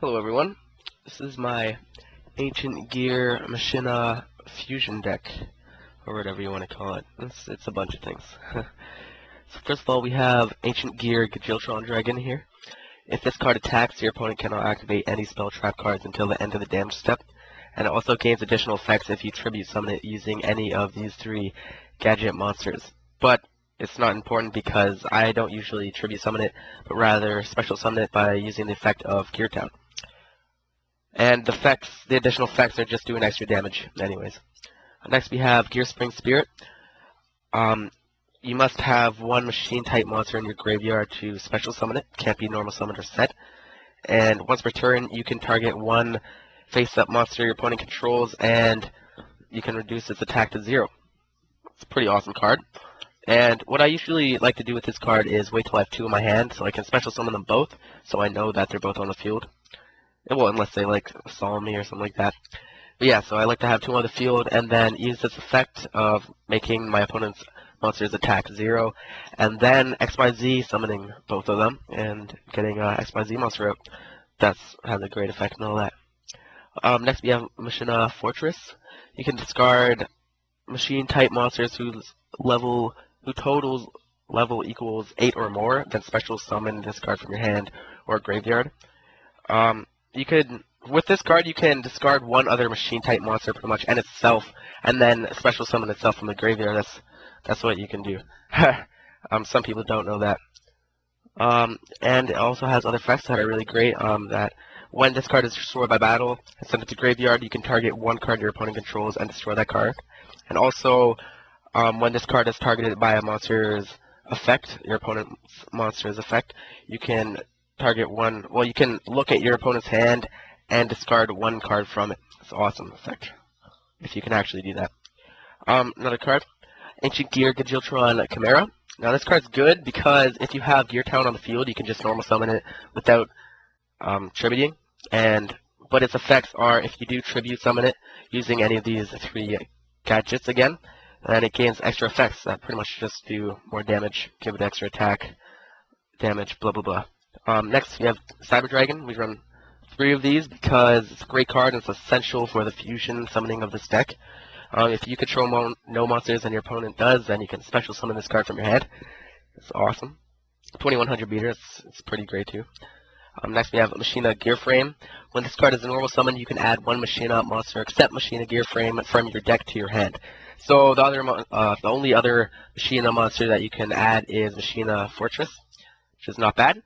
Hello everyone, this is my Ancient Gear Machina Fusion deck, or whatever you want to call it. It's a bunch of things. So first of all, we have Ancient Gear Geartown Dragon here. If this card attacks, your opponent cannot activate any spell trap cards until the end of the damage step, and it also gains additional effects if you tribute summon it using any of these three gadget monsters. But it's not important because I don't usually tribute summon it, but rather special summon it by using the effect of Geartown. And the additional effects are just doing extra damage anyways. Next we have Gear Spring Spirit. You must have one machine type monster in your graveyard to special summon it. Can't be normal summoned or set. And once per turn, you can target one face-up monster your opponent controls, and you can reduce its attack to 0. It's a pretty awesome card. And what I usually like to do with this card is wait till I have 2 in my hand, so I can special summon them both, so I know that they're both on the field. Well, unless they like summon me or something like that. But yeah, so I like to have 2 on the field, and then use this effect of making my opponent's monsters attack 0, and then XYZ summoning both of them, and getting XYZ monster out. That has a great effect and all that. Next we have Machina Fortress. You can discard machine type monsters whose total level equals 8 or more, then special summon this card from your hand or graveyard. With this card, you can discard one other machine type monster pretty much and itself, and then special summon itself from the graveyard. That's what you can do. Some people don't know that. And it also has other effects that are really great. That when this card is destroyed by battle and sent it to graveyard, you can target one card your opponent controls and destroy that card. And also, when this card is targeted by a monster's effect, your opponent's monster's effect, you can target one. Well, you can look at your opponent's hand and discard one card from it. It's an awesome effect, if you can actually do that. Another card, Ancient Gear Geartown Chimera. Now this card's good because if you have Geartown on the field, you can just normal summon it without tributing. But its effects are if you do tribute summon it using any of these 3 gadgets again, then it gains extra effects that pretty much just do more damage, give it extra attack, damage, blah blah blah. Next we have Cyber Dragon. We run 3 of these because it's a great card and it's essential for the fusion summoning of this deck. If you control no monsters and your opponent does, then you can special summon this card from your hand. It's awesome. 2100 meter, it's pretty great too. Next we have Machina Gear Frame. When this card is a normal summon, you can add one Machina monster except Machina Gear Frame from your deck to your hand. So the only other Machina monster that you can add is Machina Fortress, which is not bad.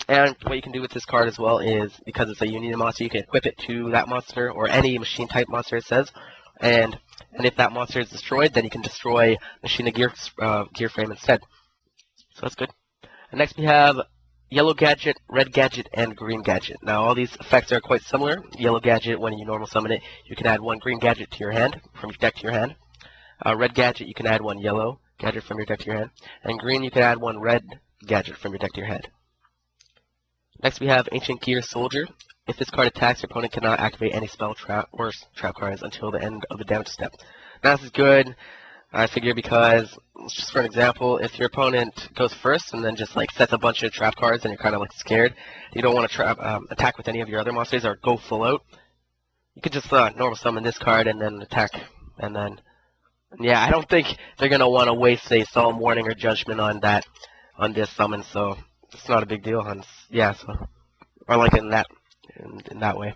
And what you can do with this card as well is, because it's a union monster, you can equip it to that monster or any machine type monster it says. And if that monster is destroyed, then you can destroy Machina Gear Frame instead. So that's good. And next we have Yellow Gadget, Red Gadget, and Green Gadget. Now all these effects are quite similar. Yellow Gadget, when you normal summon it, you can add one Green Gadget to your hand, from your deck to your hand. Red Gadget, you can add one Yellow Gadget from your deck to your hand. And Green, you can add one Red Gadget from your deck to your hand. Next we have Ancient Gear Soldier. If this card attacks, your opponent cannot activate any spell trap or trap cards until the end of the damage step. Now this is good, I figure, because, just for an example, if your opponent goes first and then just like sets a bunch of trap cards and you're kind of like scared, you don't want to attack with any of your other monsters or go full out, you could just normal summon this card and then attack, and then, yeah, I don't think they're going to want to waste a Solemn Warning or Judgment on this summon, so it's not a big deal. And yeah, so I like it in that way.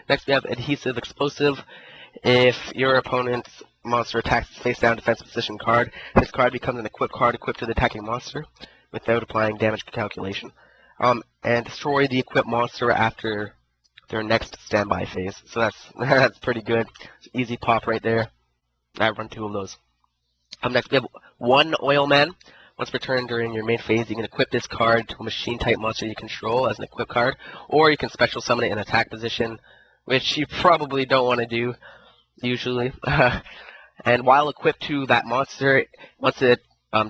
Next we have Adhesive Explosive. If your opponent's monster attacks the face down defense position card, this card becomes an equipped card equipped to the attacking monster without applying damage calculation. And destroy the equipped monster after their next standby phase. So that's pretty good. It's easy pop right there. I run 2 of those. Next we have one Oil Man. Once per turn during your main phase, you can equip this card to a machine type monster you control as an equip card, or you can special summon it in attack position, which you probably don't want to do usually. And while equipped to that monster, once it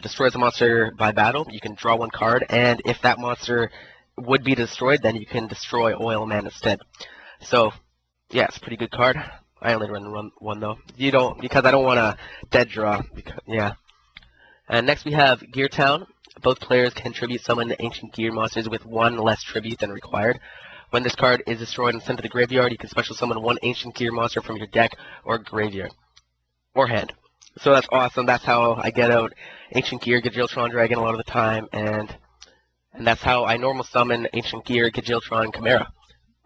destroys a monster by battle, you can draw one card, and if that monster would be destroyed, then you can destroy Oil Man instead. So yeah, it's a pretty good card. I only run 1 though. Because I don't want to dead draw. Yeah. And next we have Geartown. Both players can tribute summon the ancient gear monsters with 1 less tribute than required. When this card is destroyed and sent to the graveyard, you can special summon one Ancient Gear monster from your deck or graveyard or hand. So that's awesome. That's how I get out Ancient Gear Geartown Dragon a lot of the time, and that's how I normal summon Ancient Gear Geartown Chimera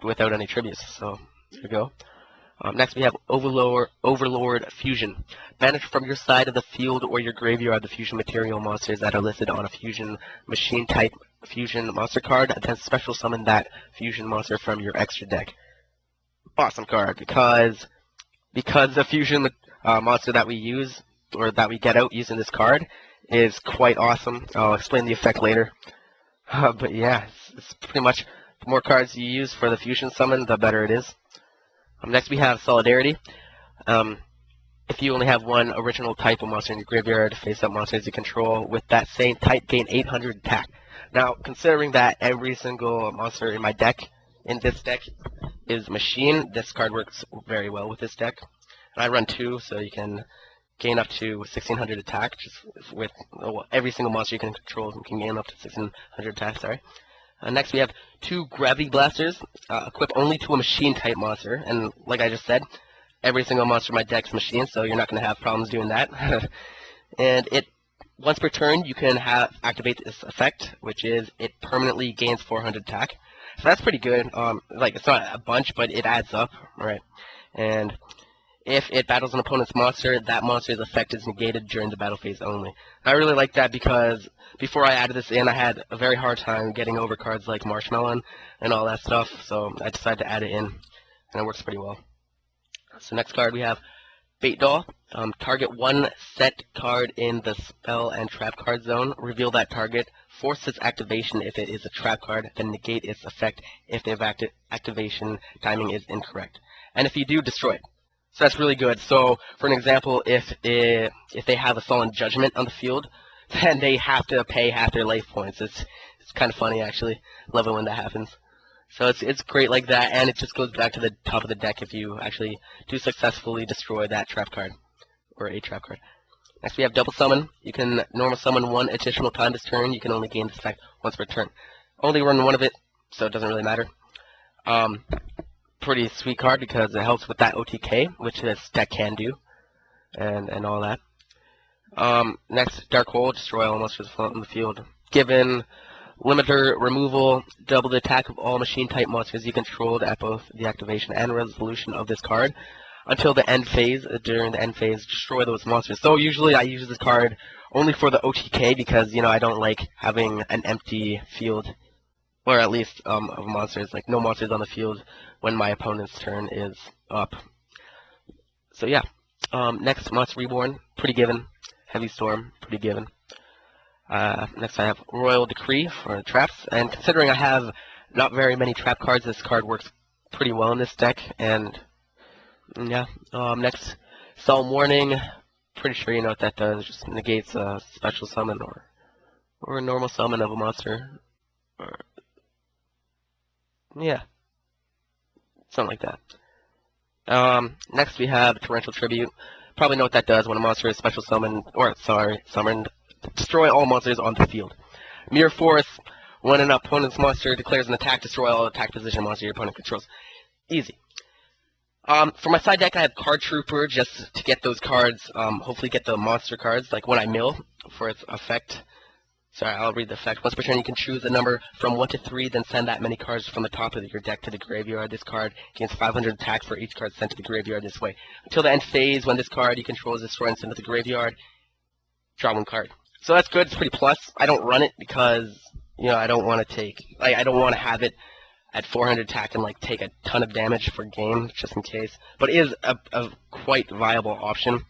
without any tributes. So there you go. Next we have Overlord Fusion. Banish from your side of the field or your graveyard the fusion material monsters that are listed on a fusion machine type fusion monster card, then special summon that fusion monster from your extra deck. Awesome card because the fusion monster that we use or that we get out using this card is quite awesome. I'll explain the effect later. But yeah, it's pretty much the more cards you use for the fusion summon, the better it is. Next we have Solidarity. If you only have one original type of monster in your graveyard, face-up monsters you control with that same type gain 800 attack. Now, considering that every single monster in my deck, in this deck, is machine, this card works very well with this deck. And I run 2, so you can gain up to 1600 attack. Just with every single monster you can control, you can gain up to 1600 attack. Sorry. Next we have 2 Gravity Blasters, equip only to a machine type monster, and like I just said, every single monster in my deck's machine, so you're not going to have problems doing that. And once per turn you can activate this effect, which is it permanently gains 400 attack. So that's pretty good. Like it's not a bunch, but it adds up, right? And if it battles an opponent's monster, that monster's effect is negated during the battle phase only. I really like that because before I added this in, I had a very hard time getting over cards like Marshmallow and all that stuff, so I decided to add it in, and it works pretty well. So next card we have Bait Doll. Target one set card in the spell and trap card zone. Reveal that target. Force its activation if it is a trap card, then negate its effect if the activation timing is incorrect. And if you do, destroy it. So that's really good. So, for an example, if they have a Sullen Judgment on the field, then they have to pay half their life points. It's kind of funny, actually. Love it when that happens. So it's great like that, and it just goes back to the top of the deck if you actually do successfully destroy that trap card, or a trap card. Next we have Double Summon. You can normal summon one additional time this turn. You can only gain this effect once per turn. Only run one of it, so it doesn't really matter. Pretty sweet card because it helps with that OTK, which this deck can do, and all that. Next, Dark Hole, destroy all monsters floating in the field. Given limiter removal, double the attack of all machine type monsters you controlled at both the activation and resolution of this card until the end phase. During the end phase, destroy those monsters. So usually I use this card only for the OTK because, you know, I don't like having an empty field, or at least of monsters, like no monsters on the field when my opponent's turn is up. So yeah, next Monster Reborn, pretty given. Heavy Storm, pretty given. Next I have Royal Decree for traps, and considering I have not very many trap cards, this card works pretty well in this deck. And yeah, next Solemn Warning, pretty sure you know what that does. It just negates a special summon or a normal summon of a monster. Or, yeah, something like that. Next we have Torrential Tribute. Probably know what that does when a monster is special summoned, summoned. Destroy all monsters on the field. Mirror Force. When an opponent's monster declares an attack, destroy all attack position monster your opponent controls. Easy. For my side deck, I have Card Trooper just to get those cards. Hopefully get the monster cards, like when I mill for its effect. Sorry, I'll read the effect. Once per turn, you can choose a number from 1 to 3, then send that many cards from the top of your deck to the graveyard. This card gains 500 attack for each card sent to the graveyard this way. Until the end phase, when this card you control is destroyed and sent to the graveyard, draw one card. So that's good. It's pretty plus. I don't run it because, you know, I don't want to take, like, I don't want to have it at 400 attack and like take a ton of damage for game, just in case. But it is a quite viable option.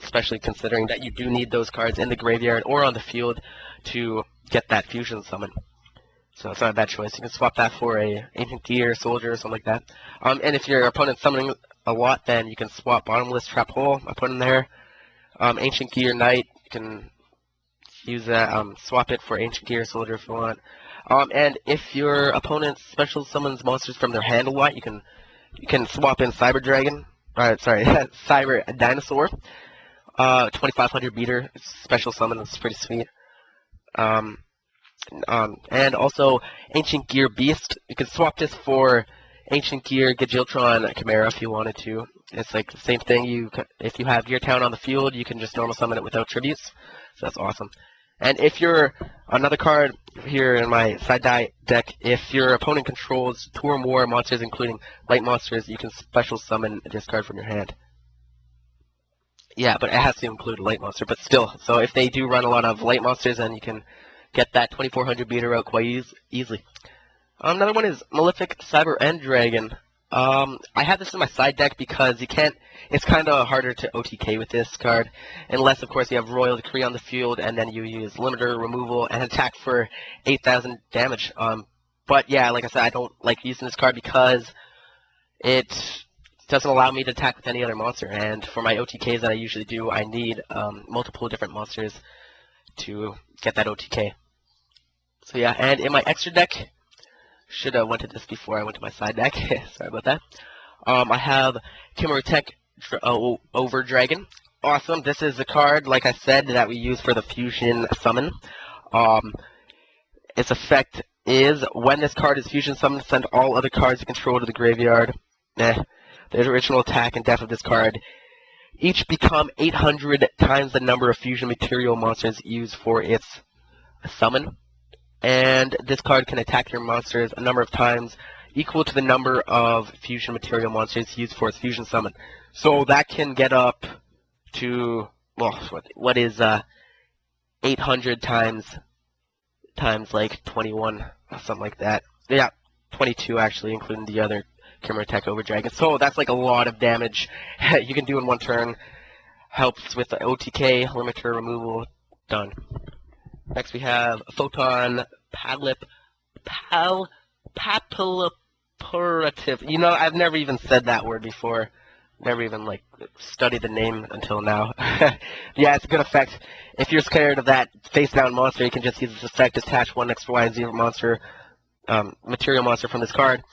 Especially considering that you do need those cards in the graveyard or on the field to get that fusion summon. So it's not a bad choice. You can swap that for a Ancient Gear, Soldier, or something like that. And if your opponent's summoning a lot, then you can swap Bottomless Trap Hole. I put in there. Ancient Gear Knight, you can use that. Swap it for Ancient Gear, Soldier if you want. And if your opponent special summons monsters from their hand a lot, you can swap in Cyber Dragon. Cyber Dinosaur. 2500 meter special summon is pretty sweet. And also Ancient Gear Beast. You can swap this for Ancient Gear Geartown Chimera if you wanted to. It's like the same thing. If you have Geartown on the field, you can just normal summon it without tributes. So that's awesome. And if you're another card here in my side deck, if your opponent controls 2 or more monsters, including light monsters, you can special summon this card from your hand. Yeah, but it has to include a light monster, but still. So if they do run a lot of light monsters, then you can get that 2400 beater out quite easily. Another one is Malefic Cyber End Dragon. I have this in my side deck because you can't. It's kind of harder to OTK with this card, unless of course you have Royal Decree on the field, and then you use limiter removal and attack for 8,000 damage. But yeah, like I said, I don't like using this card because it doesn't allow me to attack with any other monster, and for my OTKs that I usually do, I need multiple different monsters to get that OTK. So yeah, and in my extra deck. Should have went to this before I went to my side deck. Sorry about that. I have Chimera Tech Over Dragon. Awesome. This is the card, like I said, that we use for the fusion summon. Its effect is when this card is fusion summoned, send all other cards you control to the graveyard. The original attack and death of this card each become 800 times the number of fusion material monsters used for its summon. And this card can attack your monsters a number of times equal to the number of fusion material monsters used for its fusion summon. So that can get up to, well, what is 800 times like 21, or something like that. Yeah, 22 actually, including the other Chimera Tech Over Dragon. So that's like a lot of damage you can do in one turn. Helps with the OTK, limiter removal, done. Next we have Photon Papilloperative. You know, I've never even said that word before. Never even, like, studied the name until now. Yeah, it's a good effect. If you're scared of that face-down monster, you can just use this effect, attach one extra Y and Z monster, material monster from this card,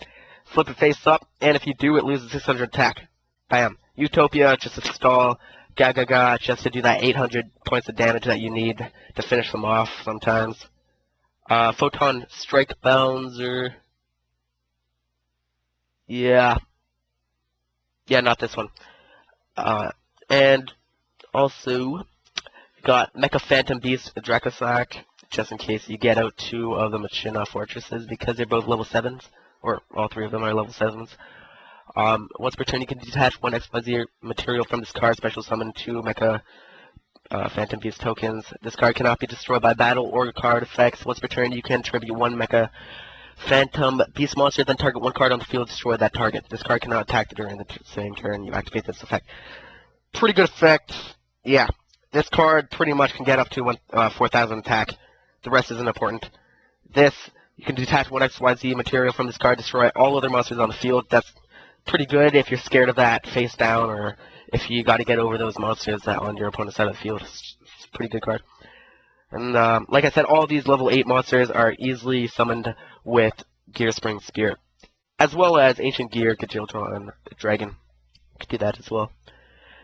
flip it face up, and if you do, it loses 600 attack. Bam. Utopia, just a stall. Gaga, just to do that 800 points of damage that you need to finish them off sometimes. Photon Strike Bouncer. Yeah, not this one. And also got Mecha Phantom Beast Dracosac, just in case you get out 2 of the Machina Fortresses, because they're both level 7s, or all 3 of them are level 7s. Once per turn, you can detach 1 XYZ material from this card, special summon 2 Mecha Phantom Beast tokens. This card cannot be destroyed by battle or card effects. Once per turn, you can tribute 1 Mecha Phantom Beast monster, then target 1 card on the field, destroy that target. This card cannot attack during the same turn you activate this effect. Pretty good effect. Yeah, this card pretty much can get up to 4,000 attack. The rest isn't important. This, you can detach 1 XYZ material from this card, destroy all other monsters on the field. That's pretty good if you're scared of that face down, or if you got to get over those monsters that on your opponent's side of the field. It's a pretty good card. And like I said, all these level 8 monsters are easily summoned with Gear Spring Spear, as well as Ancient Gear Geartown Dragon. You can do that as well.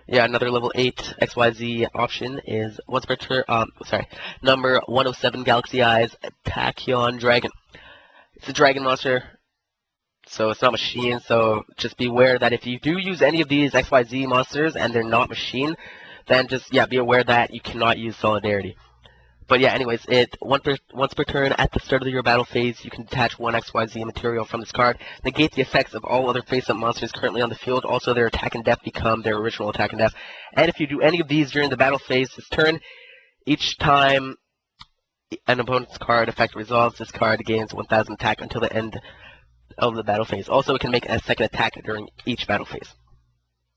Yeah, another level 8 XYZ option is once per turn. Number 107 Galaxy Eyes Tachyon Dragon. It's a dragon monster. So it's not machine, so just beware that if you do use any of these XYZ monsters and they're not machine, then just, yeah, be aware that you cannot use Solidarity. But yeah, anyways, once per turn at the start of your battle phase, you can detach 1 XYZ material from this card, negate the effects of all other face-up monsters currently on the field. Also, their attack and death become their original attack and death. And if you do any of these during the battle phase this turn, each time an opponent's card effect resolves, this card gains 1,000 attack until the end of the battle phase. Also, it can make a second attack during each battle phase.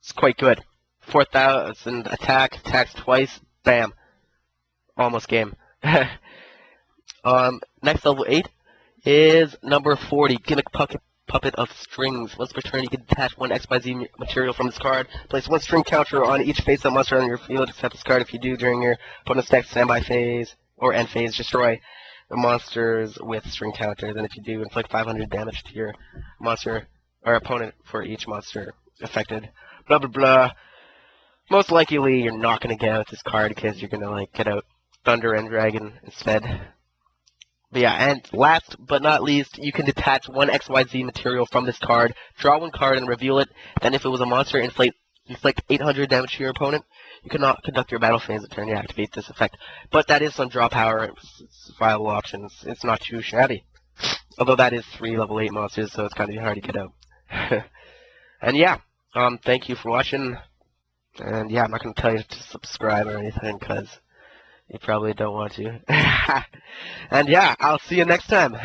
It's quite good. 4,000 attack, attacks twice, bam. Almost game. Next level 8 is number 40, Gimmick Puppet of Strings. Once per turn, you can detach 1 XYZ material from this card. Place 1 string counter on each face-up monster on your field, except this card. If you do during your opponent's deck standby phase or end phase, destroy the monsters with string counters. And if you do, inflict 500 damage to your monster or opponent for each monster affected. Blah blah blah. Most likely, you're not gonna get out this card because you're gonna like get out Thunder and Dragon instead. But yeah, and last but not least, you can detach one XYZ material from this card, draw one card and reveal it. Then if it was a monster, inflict 800 damage to your opponent. You cannot conduct your battle phase turn to activate this effect. But that is some draw power. It's a viable option. It's not too shabby. Although that is 3 level 8 monsters, so it's kind of hard to get out. And yeah, thank you for watching. And yeah, I'm not going to tell you to subscribe or anything, because you probably don't want to. And yeah, I'll see you next time.